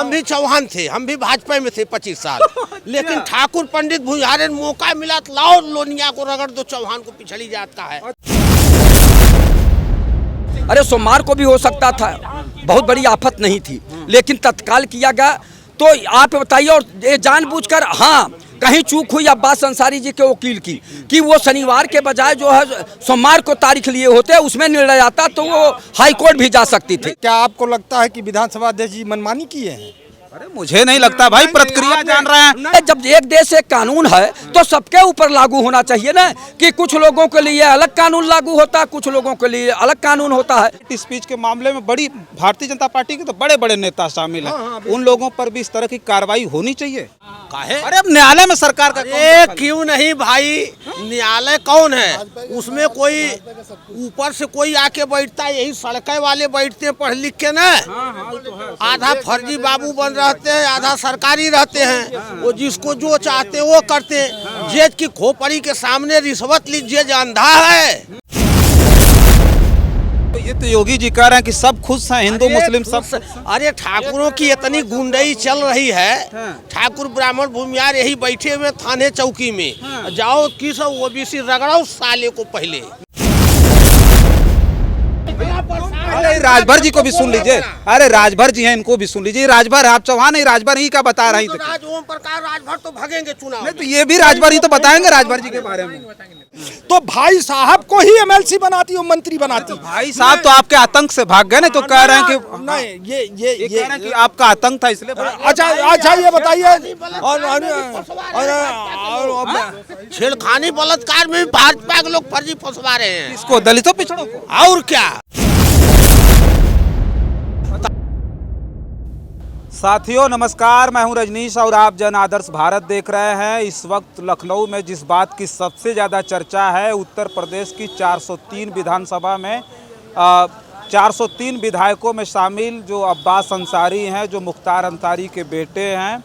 हम भी चौहान थे, हम भी भाजपा में थे 25 साल। लेकिन ठाकुर पंडित भुजहारे मौका मिला तो लाओ लोनिया को रगड़ दो, चौहान को पिछड़ी जात का है। अरे सोमवार को भी हो सकता था, बहुत बड़ी आफत नहीं थी, लेकिन तत्काल किया गया। तो आप बताइए, और ये जानबूझकर हाँ कहीं चूक हुई अब्बास अंसारी जी के वकील की कि वो शनिवार के बजाय जो है सोमवार को तारीख लिए होते, उसमें निर्णय आता तो वो हाई कोर्ट भी जा सकती थी। क्या आपको लगता है कि विधानसभा अध्यक्ष जी मनमानी किए हैं? अरे मुझे नहीं लगता भाई, प्रक्रिया जान रहे हैं। जब एक देश एक कानून है तो सबके ऊपर लागू होना चाहिए ना, कि कुछ लोगों के लिए अलग कानून लागू होता है, कुछ लोगों के लिए अलग कानून होता है। स्पीच के मामले में बड़ी भारतीय जनता पार्टी के तो बड़े बड़े नेता शामिल हैं, उन लोगों पर भी इस तरह की कार्रवाई होनी चाहिए। अरे अब न्यायालय में सरकार का क्यों नहीं भाई, न्यायालय कौन है उसमें? कोई ऊपर से कोई आके बैठता है, यही सड़कें वाले बैठते हैं पढ़ लिख के ना। आधा फर्जी बाबू बन रहते हैं, आधा सरकारी रहते हैं। वो जिसको जो चाहते हैं वो करते हैं। जेज की खोपड़ी के सामने रिश्वत लीजिए, जो अंधा है। ये तो योगी जी कह रहे हैं कि सब खुश हैं, हिंदू मुस्लिम सब। अरे ठाकुरों की इतनी गुंडई चल रही है, ठाकुर ब्राह्मण भूमियार यही बैठे हुए थाने चौकी में। जाओ किस ओबीसी रगड़ाओ साले को पहले। अरे राजभर जी को भी सुन लीजिए, अरे राजभर जी हैं, इनको भी सुन लीजिए। राजभर आप चौहान है, राजभर ही का बता रही थी। राज ओम प्रकाश राजभर तो भागेंगे चुनाव में। तो ये भी राजभर ही तो बताएंगे राजभर जी के बारे में। तो भाई साहब को ही एमएलसी बनाती हो, मंत्री बनाती। भाई साहब तो आपके आतंक से भाग गए ना, तो कह रहे हैं कि नहीं, ये कह रहे हैं कि आपका आतंक था इसलिए। अच्छा ये बताइए, छेड़खानी बलात्कार में भी भाजपा के लोग फर्जी फंसवा रहे हैं। इसको दलितों पिछड़ों को। और क्या साथियों नमस्कार, मैं हूं रजनीश और आप जन आदर्श भारत देख रहे हैं। इस वक्त लखनऊ में जिस बात की सबसे ज़्यादा चर्चा है, उत्तर प्रदेश की 403 विधानसभा में 403 विधायकों में शामिल जो अब्बास अंसारी हैं, जो मुख्तार अंसारी के बेटे हैं,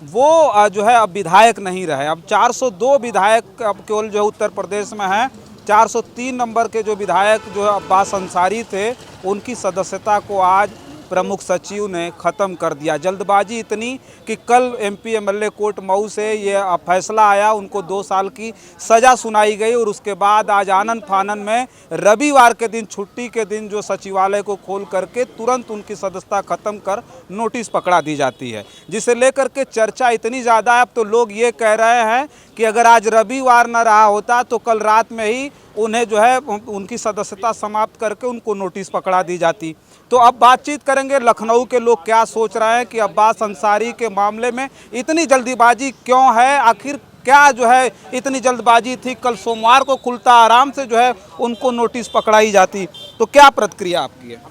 वो जो है अब विधायक नहीं रहे। अब 402 विधायक अब केवल जो उत्तर प्रदेश में हैं। 403 नंबर के जो विधायक जो अब्बास अंसारी थे, उनकी सदस्यता को आज प्रमुख सचिव ने ख़त्म कर दिया। जल्दबाजी इतनी कि कल एमपी एमएलए कोर्ट मऊ से ये फैसला आया, उनको 2 साल की सज़ा सुनाई गई। और उसके बाद आज आनन फानन में रविवार के दिन, छुट्टी के दिन, जो सचिवालय को खोल करके तुरंत उनकी सदस्यता ख़त्म कर नोटिस पकड़ा दी जाती है, जिसे लेकर के चर्चा इतनी ज़्यादा है। अब तो लोग ये कह रहे हैं कि अगर आज रविवार न रहा होता तो कल रात में ही उन्हें जो है उनकी सदस्यता समाप्त करके उनको नोटिस पकड़ा दी जाती। तो अब बातचीत करेंगे लखनऊ के लोग क्या सोच रहे हैं कि अब्बास अंसारी के मामले में इतनी जल्दीबाजी क्यों है, आखिर क्या जो है इतनी जल्दबाजी थी। कल सोमवार को खुलता, आराम से जो है उनको नोटिस पकड़ाई जाती। तो क्या प्रतिक्रिया आपकी है?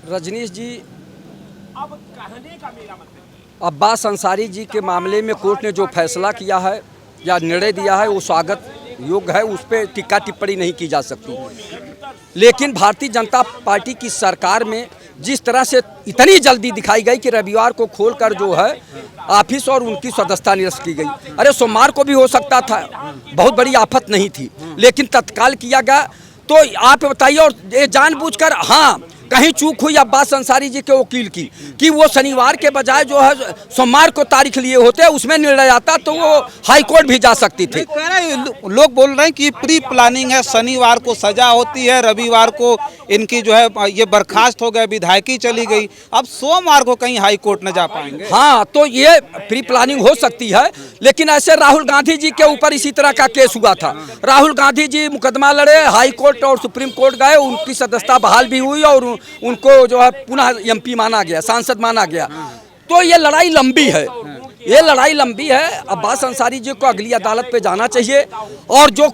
रजनीश जी, अब्बास अंसारी जी के मामले में कोर्ट ने जो फैसला किया है या निर्णय दिया है, वो स्वागत योग्य है, उस पर टिक्का टिप्पणी नहीं की जा सकती। लेकिन भारतीय जनता पार्टी की सरकार में जिस तरह से इतनी जल्दी दिखाई गई कि रविवार को खोलकर जो है ऑफिस और उनकी सदस्यता निरस्त की गई। अरे सोमवार को भी हो सकता था, बहुत बड़ी आफत नहीं थी, लेकिन तत्काल किया गया। तो आप बताइए, और ये जानबूझकर हाँ कहीं चूक हुई अब्बास अंसारी जी के वकील की कि वो शनिवार के बजाय जो है सोमवार को तारीख लिए होते, उसमें निर्णय आता तो वो हाई कोर्ट भी जा सकती थी। लोग बोल रहे हैं कि प्री प्लानिंग है, शनिवार को सजा होती है, रविवार को इनकी जो है ये बर्खास्त हो गए, विधायकी चली गई, अब सोमवार को कहीं हाई कोर्ट न जा पाएंगे। हाँ, तो ये प्री प्लानिंग हो सकती है। लेकिन ऐसे राहुल गांधी जी के ऊपर इसी तरह का केस हुआ था। राहुल गांधी जी मुकदमा लड़े, हाई कोर्ट और सुप्रीम कोर्ट गए, उनकी सदस्यता बहाल भी हुई और उनको जो है पुनः एमपी माना गया, सांसद माना गया। तो ये लड़ाई लंबी है, ये लड़ाई लंबी है। अब्बास अंसारी जी को अगली अदालत पे जाना चाहिए, और जो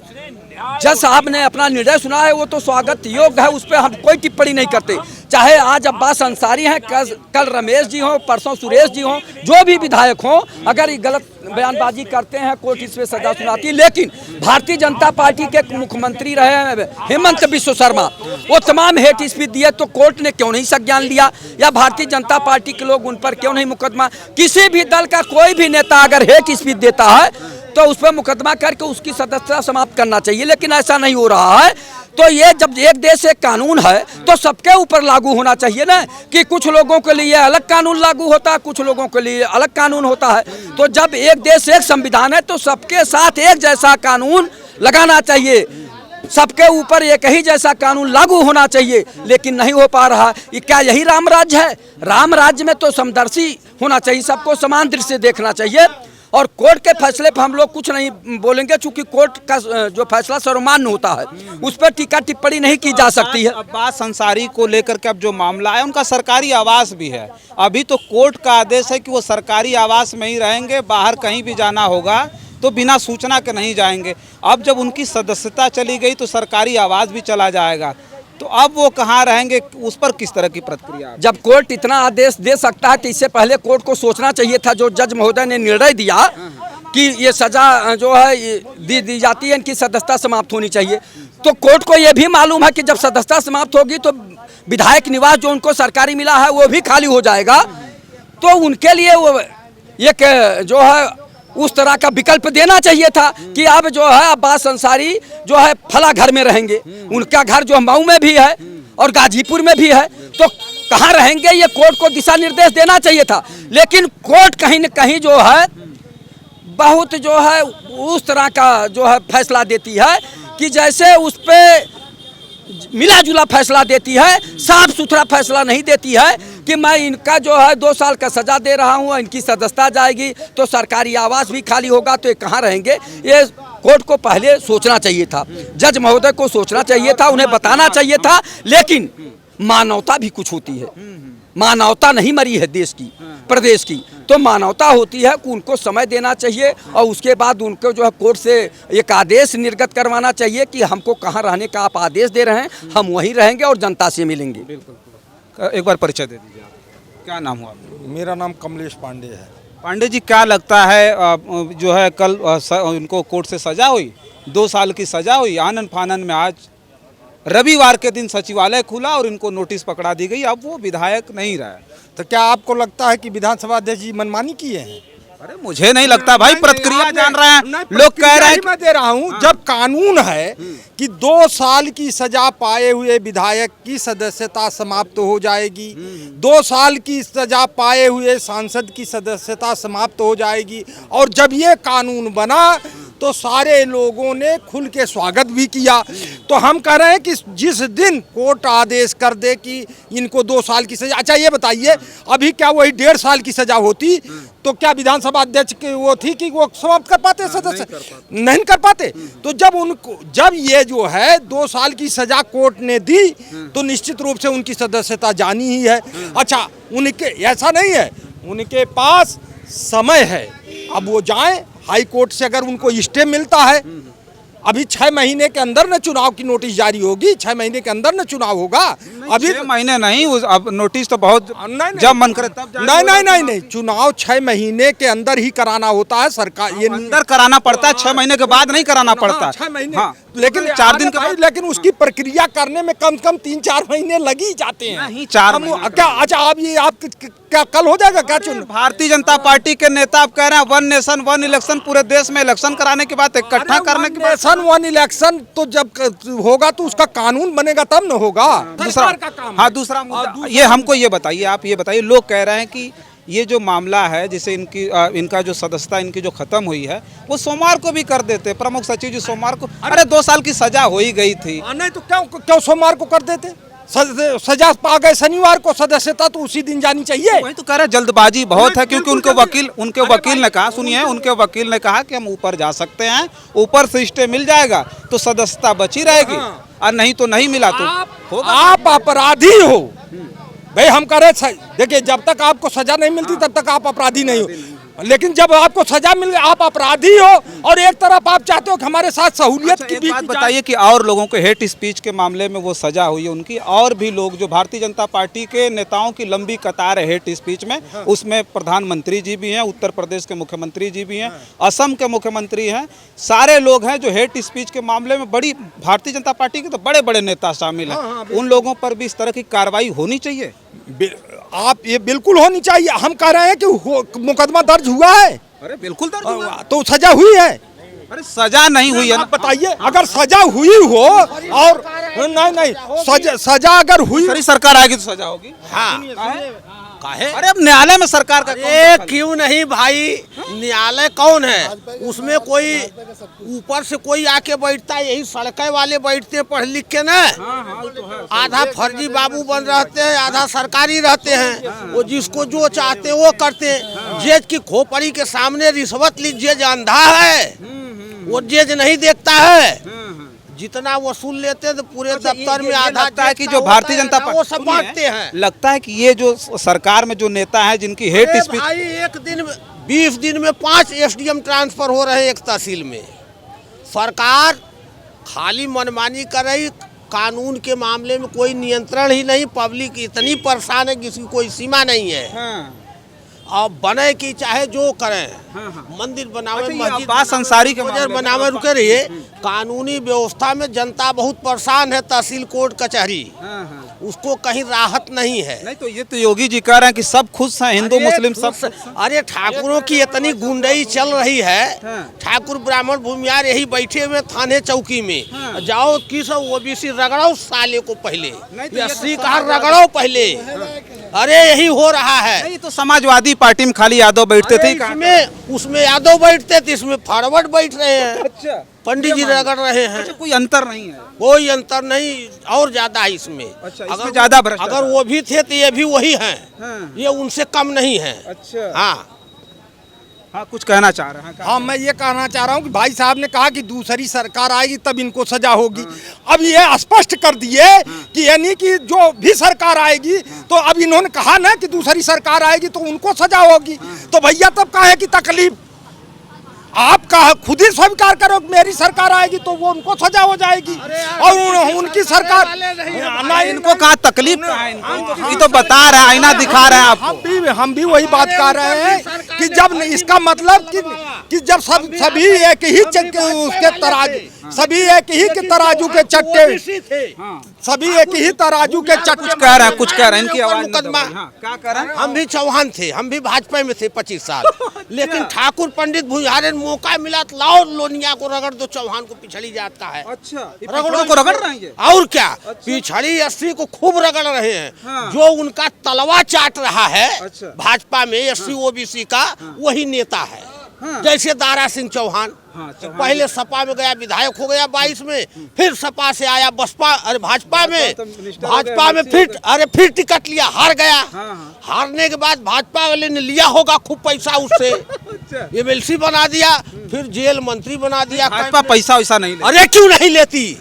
जज साहब ने अपना निर्णय सुना है वो तो स्वागत योग्य है, उस पर हम कोई टिप्पणी नहीं करते। चाहे आज अब्बास अंसारी हैं, कल रमेश जी हों, परसों सुरेश जी हों, जो भी विधायक हों, अगर ये गलत बयानबाजी करते हैं कोर्ट इस पे सजा सुनाती है। लेकिन भारतीय जनता पार्टी के मुख्यमंत्री रहे हैं हेमंत बिश्व शर्मा, वो तमाम हेट स्पीच दिए, तो कोर्ट ने क्यों नहीं संज्ञान लिया? या भारतीय जनता पार्टी के लोग उन पर क्यों नहीं मुकदमा? किसी भी दल का कोई भी नेता अगर हेट स्पीच देता है तो उस पर मुकदमा करके उसकी सदस्यता समाप्त करना चाहिए। लेकिन ऐसा नहीं हो रहा है। तो ये जब एक देश एक कानून है तो सबके ऊपर लागू होना चाहिए ना, कि कुछ लोगों के लिए अलग कानून लागू होता है, कुछ लोगों के लिए अलग कानून होता है। तो जब एक देश एक संविधान है तो सबके साथ एक जैसा कानून लगाना चाहिए, सबके ऊपर एक ही जैसा कानून लागू होना चाहिए, लेकिन नहीं हो पा रहा। ये क्या यही राम राज्य है? राम राज्य में तो समदर्शी होना चाहिए, सबको समान दृष्टि से देखना चाहिए। और कोर्ट के फैसले पर हम लोग कुछ नहीं बोलेंगे, क्योंकि कोर्ट का जो फैसला सर्वमान्य होता है, उस पर टीका टिप्पणी नहीं की जा सकती है। अब्बास अंसारी को लेकर के अब जो मामला है, उनका सरकारी आवास भी है। अभी तो कोर्ट का आदेश है कि वो सरकारी आवास में ही रहेंगे, बाहर कहीं भी जाना होगा तो बिना सूचना के नहीं जाएंगे। अब जब उनकी सदस्यता चली गई तो सरकारी आवास भी चला जाएगा, तो अब वो कहाँ रहेंगे, उस पर किस तरह की प्रतिक्रिया? जब कोर्ट इतना आदेश दे सकता है तो इससे पहले कोर्ट को सोचना चाहिए था। जो जज महोदय ने निर्णय दिया कि ये सजा जो है दी जाती है, इनकी सदस्यता समाप्त होनी चाहिए, तो कोर्ट को ये भी मालूम है कि जब सदस्यता समाप्त होगी तो विधायक निवास जो उनको सरकारी मिला है वो भी खाली हो जाएगा। तो उनके लिए वो एक जो है उस तरह का विकल्प देना चाहिए था कि अब जो है अब्बास अंसारी जो है फला घर में रहेंगे। उनका घर जो मऊ में भी है और गाजीपुर में भी है, तो कहाँ रहेंगे ये कोर्ट को दिशा निर्देश देना चाहिए था। लेकिन कोर्ट कहीं न कहीं जो है बहुत जो है उस तरह का जो है फैसला देती है कि जैसे उस पर मिला जुला फैसला देती है, साफ सुथरा फैसला नहीं देती है कि मैं इनका जो है 2 साल का सजा दे रहा हूँ, इनकी सदस्यता जाएगी तो सरकारी आवास भी खाली होगा, तो ये कहाँ रहेंगे। ये कोर्ट को पहले सोचना चाहिए था, जज महोदय को सोचना चाहिए था, उन्हें बताना चाहिए था। लेकिन मानवता भी कुछ होती है, मानवता नहीं मरी है देश की प्रदेश की, तो मानवता होती है कि उनको समय देना चाहिए और उसके बाद उनको जो है कोर्ट से एक आदेश निर्गत करवाना चाहिए कि हमको कहाँ रहने का आप आदेश दे रहे हैं, हम वहीं रहेंगे और जनता से मिलेंगे। बिल्कुल, एक बार परिचय दे दीजिए आप। क्या नाम हुआ? मेरा नाम कमलेश पांडे है। पांडे जी, क्या लगता है जो है कल उनको कोर्ट से सजा हुई, 2 साल की सजा हुई, आनन फानन में आज रविवार के दिन सचिवालय खुला और इनको नोटिस पकड़ा दी गई, अब वो विधायक नहीं रहा। तो क्या आपको लगता है कि विधानसभा अध्यक्ष जी मनमानी किए हैं? अरे मुझे नहीं लगता भाई, प्रतिक्रिया जान रहे हैं लोग, कह रहे हैं। मैं दे रहा हूँ, जब कानून है कि 2 साल की सजा पाए हुए विधायक की सदस्यता समाप्त हो जाएगी, 2 साल की सजा पाए हुए सांसद की सदस्यता समाप्त हो जाएगी, और जब ये कानून बना तो सारे लोगों ने खुल के स्वागत भी किया। तो हम कह रहे हैं कि जिस दिन कोर्ट आदेश कर दे कि इनको 2 साल की सजा, अच्छा ये बताइए अभी क्या वही 1.5 साल की सजा होती तो क्या विधानसभा अध्यक्ष की वो थी कि वो समाप्त कर पाते, सदस्य नहीं कर पाते। तो जब ये जो है 2 साल की सजा कोर्ट ने दी तो निश्चित रूप से उनकी सदस्यता जानी ही है। अच्छा, उनके ऐसा नहीं है, उनके पास समय है, अब वो जाएं हाई कोर्ट से, अगर उनको स्टे मिलता है, अभी 6 महीने के अंदर न चुनाव की नोटिस जारी होगी, 6 महीने के अंदर न चुनाव होगा। अभी 6 महीने नहीं, अब नोटिस तो बहुत जब मन करे तब नहीं, चुनाव 6 महीने के अंदर ही कराना होता है। सरकार ये अंदर कराना पड़ता है, 6 महीने के बाद नहीं कराना पड़ता। 6 महीने, हाँ, लेकिन 4 दिन के बाद, लेकिन उसकी प्रक्रिया करने में कम से कम 3-4 महीने लग ही जाते हैं। नहीं, 4 महीने क्या? अच्छा, आप ये आप क्या कल हो जाएगा क्या चुनाव? भारतीय जनता पार्टी के नेता आप कह रहे हैं 1 नेशन 1 इलेक्शन, पूरे देश में इलेक्शन कराने के बाद इकट्ठा करने के बाद 1 नेशन 1 इलेक्शन तो जब होगा तो उसका कानून बनेगा तब न होगा। दूसरा का काम, हाँ, दूसरा मुद्दा ये हमको ये बताइए, आप ये बताइए, लोग कह रहे हैं कि ये जो मामला है, जिसे इनका जो सदस्यता इनकी जो खत्म हुई है, वो सोमवार को भी कर देते। प्रमुख सचिव जी सोमवार को, अरे 2 साल की सजा हो ही गई थी, नहीं तो क्यों सोमवार को कर देते? सजा पा गए शनिवार को, सदस्यता तो उसी दिन जानी चाहिए। वही तो कह रहे, जल्दबाजी बहुत है, क्योंकि उनके वकील ने कहा, सुनिए, उनके वकील ने कहा कि हम ऊपर जा सकते हैं, ऊपर से स्टे मिल जाएगा तो सदस्यता बची रहेगी, और नहीं तो नहीं मिला तो आप अपराधी हो भाई। हम कह रहे, देखिए, जब तक आपको सजा नहीं मिलती तब तक आप अपराधी नहीं हो, लेकिन जब आपको सजा मिल गई आप अपराधी हो, और एक तरफ आप चाहते हो कि हमारे साथ सहूलियत की भी। बात बताइए कि और लोगों को हेट स्पीच के मामले में वो सजा हुई है उनकी, और भी लोग जो भारतीय जनता पार्टी के नेताओं की लंबी कतार है हेट स्पीच में, उसमें प्रधानमंत्री जी भी हैं, उत्तर प्रदेश के मुख्यमंत्री जी भी हैं, असम के मुख्यमंत्री हैं, सारे लोग हैं जो हेट स्पीच के मामले में, बड़ी भारतीय जनता पार्टी के तो बड़े बड़े नेता शामिल हैं। उन लोगों पर भी इस तरह की कार्रवाई होनी चाहिए। आप ये बिल्कुल होनी चाहिए। हम कह रहे हैं कि मुकदमा दर्ज हुआ है। अरे बिल्कुल दर्ज हुआ, तो सजा हुई है। अरे सजा नहीं हुई है, बताइए, अगर सजा हुई हो नहीं सजा अगर हुई दूसरी सरकार आएगी तो सजा होगी। हाँ काहे? अरे अब न्यायालय में सरकार का अरे क्यों नहीं भाई, न्यायालय कौन है? उसमें कोई ऊपर से कोई आके बैठता है, यही सड़कें वाले बैठते हैं पढ़ लिख के ना। आधा फर्जी बाबू बन रहते हैं, आधा सरकारी रहते हैं। वो जिसको जो चाहते हैं वो करते हैं। जज की खोपड़ी के सामने रिश्वत ली, जज अंधा है, वो जज नहीं देखता है। जितना वसूल लेते हैं तो पूरे दफ्तर में आधा लगता है कि जो भारतीय जनता वो सब बांटते हैं। लगता है कि ये जो सरकार में जो नेता है जिनकी हेट अरे स्पीच, भाई एक दिन में 20 दिन में 5 एसडीएम ट्रांसफर हो रहे हैं एक तहसील में। सरकार खाली मनमानी कर रही, कानून के मामले में कोई नियंत्रण ही नहीं। पब्लिक इतनी परेशान है, किसी कोई सीमा नहीं है। अब बने की चाहे जो करें, मंदिर बनावे, अच्छा, ये मस्जिद अब्बास अंसारी के मामले में बनावे, रुके रहिए। कानूनी व्यवस्था में जनता बहुत परेशान है। तहसील कोर्ट कचहरी, उसको कहीं राहत नहीं है। नहीं तो ये तो योगी जी कह रहे हैं कि सब खुश हैं, हिंदू मुस्लिम सब। अरे ठाकुरों की इतनी गुंडई चल रही है। ठाकुर ब्राह्मण भूमियार यही बैठे हुए थाने चौकी में। जाओ किस ओबीसी रगड़ो साले को पहले, एससी का रगड़ो पहले। अरे यही हो रहा है। नहीं तो समाजवादी पार्टी में खाली यादव बैठते थे, उसमें यादव बैठते थे, इसमें फॉरवर्ड बैठ रहे हैं। अच्छा, पंडित जी रगड़ रहे हैं। अच्छा, कोई अंतर नहीं है। कोई अंतर नहीं, और ज्यादा है इसमें। अच्छा, इसमें ज्यादा भ्रष्टाचार। अगर वो भी थे तो ये भी वही हैं। ये उनसे कम नहीं है। अच्छा, हाँ हाँ, कुछ कहना चाह रहे हैं? हाँ, मैं ये कहना चाह रहा हूँ कि भाई साहब ने कहा कि दूसरी सरकार आएगी तब इनको सजा होगी। अब ये स्पष्ट कर दिए कि यानी कि जो भी सरकार आएगी, तो अब इन्होंने कहा ना कि दूसरी सरकार आएगी तो उनको सजा होगी। तो भैया तब काहे की तकलीफ? आप कहा खुद ही स्वीकार करो कि मेरी सरकार आएगी तो वो उनको सजा हो जाएगी। और उनकी सरकार ना, इनको कहा तकलीफ का है इनको? ये तो बता रहा है, आईना दिखा रहा है आपको। हम भी वही बात कर रहे हैं कि जब इसका मतलब कि जब सभी एक ही उसके तराजू, सभी एक ही के तराजू के चट्टे, सभी एक ही तराजू के चट्टे। कुछ कह रहे हैं, कुछ कह रहे हैं, इनकी आवाज मुकदमा। क्या कह रहे हैं? हम भी चौहान थे, हम भी भाजपा में थे 25 साल। लेकिन ठाकुर पंडित भुजारे मौका मिला तो लाओ लोनिया को रगड़ दो, चौहान को पिछड़ी जाता है। अच्छा, पिछड़ों को रगड़ रहे हैं ये? और क्या, पिछड़ी एससी को खूब रगड़ रहे हैं। जो उनका तलवा चाट रहा है भाजपा में एससी ओबीसी का, वही नेता है। जैसे दारा सिंह चौहान, पहले सपा में गया, विधायक हो गया 22 में, फिर सपा से आया बसपा, अरे भाजपा में फिर टिकट लिया, हार गया। हारने के बाद भाजपा वाले ने लिया होगा खूब पैसा उससे, एमएलसी बना दिया, फिर जेल मंत्री बना दिया। भाजपा पैसा वैसा नहीं लेती। अरे क्यों नहीं लेती?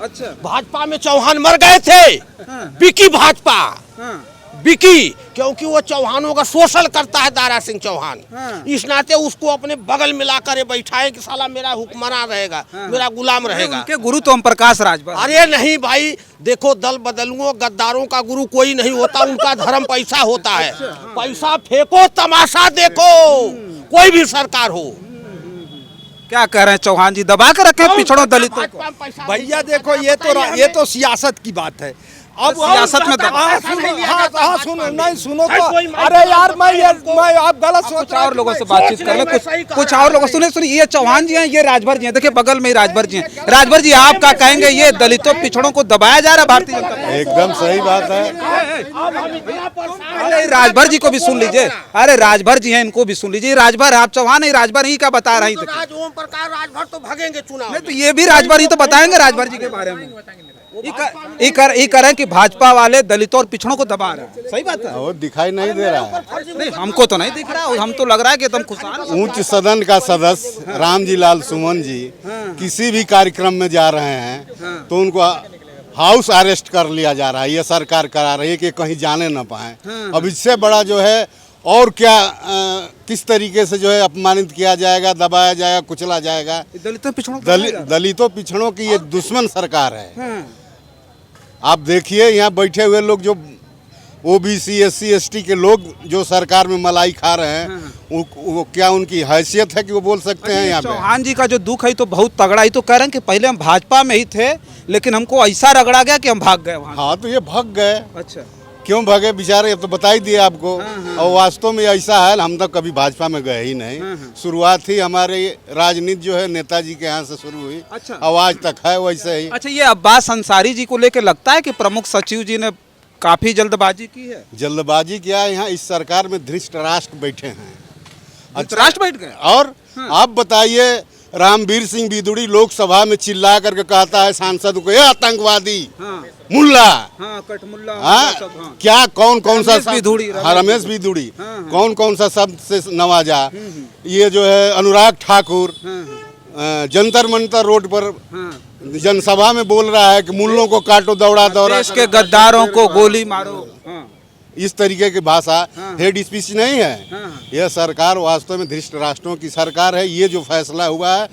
भाजपा में चौहान मर गए थे, बिकी भाजपा, बिकी, क्योंकि वो चौहानों का शोषण करता है दारा सिंह चौहान। इस नाते उसको अपने बगल में ला कर बैठाए कि साला मेरा हुक्मरान रहेगा, मेरा गुलाम रहेगा। उनके गुरु तो ओम प्रकाश राजभर। अरे नहीं भाई, देखो दल बदलुओं गद्दारों का गुरु कोई नहीं होता, उनका धर्म पैसा होता है। पैसा फेंको, तमाशा देखो, कोई भी सरकार हो। क्या कह रहे हैं चौहान जी? दबा कर रखे पिछड़ों दलितों को। भैया देखो, ये तो सियासत की बात है। अब सियासत में सुनो तो, अरे यार मैं आप गलत सोच रहे हैं। और लोगों से बातचीत कर ले, कुछ और लोगों सुने। ये चौहान जी हैं, ये राजभर जी हैं, देखिए बगल में ही राजभर जी हैं। राजभर जी, आप क्या कहेंगे? ये दलितों पिछड़ों को दबाया जा रहा है भारतीय जनता पार्टी? एकदम सही बात है। अरे राजभर जी को भी सुन लीजिए। अरे राजभर जी हैं, इनको भी सुन लीजिए। राजभर, आप चौहान है, राजभर ही का बता रही थे। ओम प्रकाश राजभर तो भागेंगे चुनाव में। तो ये भी राजभर ही तो बताएंगे राजभर जी के बारे में। ये करें कि भाजपा वाले दलितों और पिछड़ों को दबा रहे हैं। सही बात है। वो दिखाई नहीं दे रहा है। नहीं, हमको तो नहीं दिख रहा, हम तो लग रहा है कि एकदम खुशहाल। उच्च सदन का सदस्य रामजी लाल सुमन जी किसी भी कार्यक्रम में जा रहे हैं तो उनको हाउस अरेस्ट कर लिया जा रहा है। ये सरकार करा रही है कि कहीं जाने न पाए। अब इससे बड़ा जो है और क्या, किस तरीके से जो है अपमानित किया जाएगा, दबाया जाएगा, कुचला जाएगा। दलितों पिछड़ों की ये दुश्मन सरकार है। आप देखिए यहाँ बैठे हुए लोग, जो ओबीसी एससी एसटी के लोग जो सरकार में मलाई खा रहे हैं, वो क्या उनकी हैसियत है कि वो बोल सकते हैं? यहाँ पे चौहान जी का जो दुख है तो बहुत तगड़ा ही। तो कह रहे हैं कि पहले हम भाजपा में ही थे, लेकिन हमको ऐसा रगड़ा गया कि हम भाग गए वहाँ। हाँ, तो ये भाग गए। अच्छा, क्यों भागे बेचारे, अब तो बता ही दिया आपको। और वास्तव में ऐसा है, हम तो कभी भाजपा में गए ही नहीं। शुरुआत ही हमारे राजनीति जो है नेताजी के यहाँ से शुरू हुई। अच्छा। और आज तक है वैसे ही। अच्छा, ये अब्बास अंसारी जी को लेकर लगता है कि प्रमुख सचिव जी ने काफी जल्दबाजी की है? जल्दबाजी किया है, यहाँ इस सरकार में धृष्ट राष्ट्र बैठे हैं। धृतराष्ट्र बैठ गए? और आप बताइए, रामवीर सिंह बिदुड़ी लोकसभा में चिल्ला करके कहता है सांसद को, ये आतंकवादी, मुल्ला, कटमुल्ला, क्या कौन कौन सा रमेश बिधुड़ी, रमेश बिधुड़ी कौन कौन सा शब्द से नवाजा। ये जो है अनुराग ठाकुर जंतर मंतर रोड पर जनसभा में बोल रहा है कि मुल्लों को काटो, दौड़ा दौड़ा, देश के गद्दारों को गोली मारो। इस तरीके की भाषा हेड स्पीच नहीं है। यह सरकार वास्तव में धृष्ट राष्ट्रों की सरकार है। ये जो फैसला हुआ है,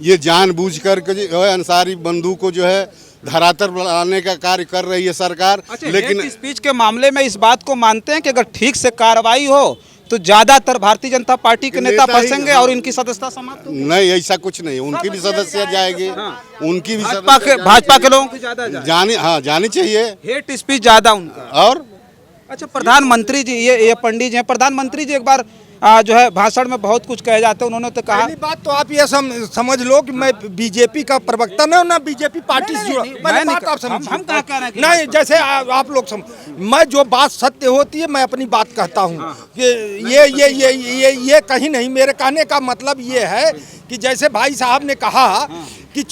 ये जानबूझ करके जो है अंसारी बंधु को जो है धरातल पर लाने का कार्य कर रही है सरकार। अच्छा, लेकिन हेड स्पीच के मामले में इस बात को मानते हैं कि अगर ठीक से कार्रवाई हो तो ज्यादातर भारतीय जनता पार्टी के नेता फंसेंगे और इनकी सदस्यता समाप्त होगी? नहीं, ऐसा कुछ नहीं। उनकी भी सदस्य जाएगी, उनकी भी भाजपा के लोगों की ज्यादा जानी चाहिए। हेड स्पीच ज्यादा उनका। और अच्छा, प्रधानमंत्री जी, ये पंडित जी हैं, प्रधानमंत्री जी एक बार जो है भाषण में बहुत कुछ कहे जाते हैं। उन्होंने तो कहा, पहली बात तो आप ये समझ लो कि मैं बीजेपी का प्रवक्ता नहीं हूं, ना बीजेपी पार्टी से जुड़ा। मैं बात आप हम कहाँ कह रहे हैं? नहीं, जैसे आप लोग मैं जो बात सत्य होती है मैं अपनी बात कहता हूँ कि ये कहीं नहीं। मेरे कहने का मतलब ये है कि जैसे भाई साहब ने कहा कि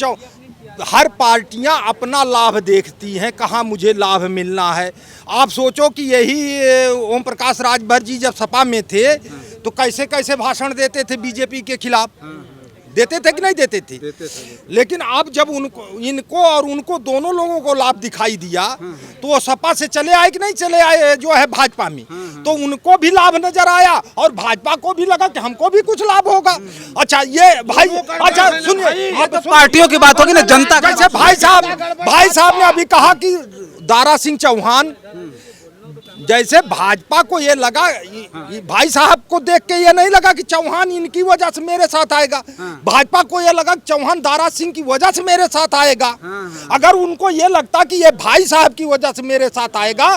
हर पार्टियां अपना लाभ देखती हैं, कहाँ मुझे लाभ मिलना है। आप सोचो कि यही ओम प्रकाश राजभर जी जब सपा में थे तो कैसे कैसे भाषण देते थे बीजेपी के खिलाफ, देते थे कि नहीं देते थे? लेकिन अब जब इनको और उनको दोनों लोगों को लाभ दिखाई दिया तो वो सपा से चले आए कि नहीं चले आए जो है भाजपा में, तो उनको भी लाभ नजर आया और भाजपा को भी लगा कि हमको भी कुछ लाभ होगा। अच्छा, ये भाई, अच्छा सुनिए, पार्टियों की बात होगी ना, जनता का। जैसे भाई साहब ने अभी कहा कि दारा सिंह चौहान, जैसे भाजपा को ये लगा, भाई साहब को देख के ये नहीं लगा कि चौहान इनकी वजह से मेरे साथ आएगा। भाजपा को ये लगा कि चौहान दारा सिंह की वजह से मेरे साथ आएगा। अगर उनको ये लगता कि ये भाई साहब की वजह से मेरे साथ आएगा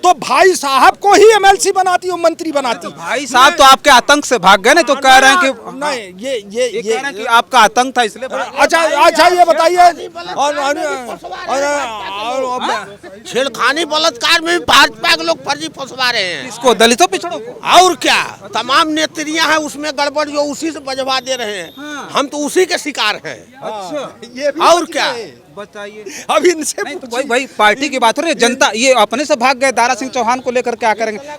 तो भाई साहब को ही एमएलसी बनाती और मंत्री बनाती। भाई साहब तो आपके आतंक से भाग गए ना, तो कह रहे हैं कि नहीं, ये कह रहे हैं कि आपका आतंक था इसलिए। अच्छा ये बताइए, छेड़खानी बलात्कार में भी भाजपा के लोग फर्जी फंसवा रहे हैं। इसको दलितों पिछड़ों को? और क्या, तमाम नेत्रियां हैं उसमें गड़बड़ जो उसी से बजवा दे रहे हैं। हम तो उसी के शिकार हैं। अच्छा, और क्या बताइए। अब इनसे नहीं तो वही पार्टी की बात हो रही है। जनता ये अपने से भाग गए, दारा सिंह चौहान को लेकर क्या करेंगे?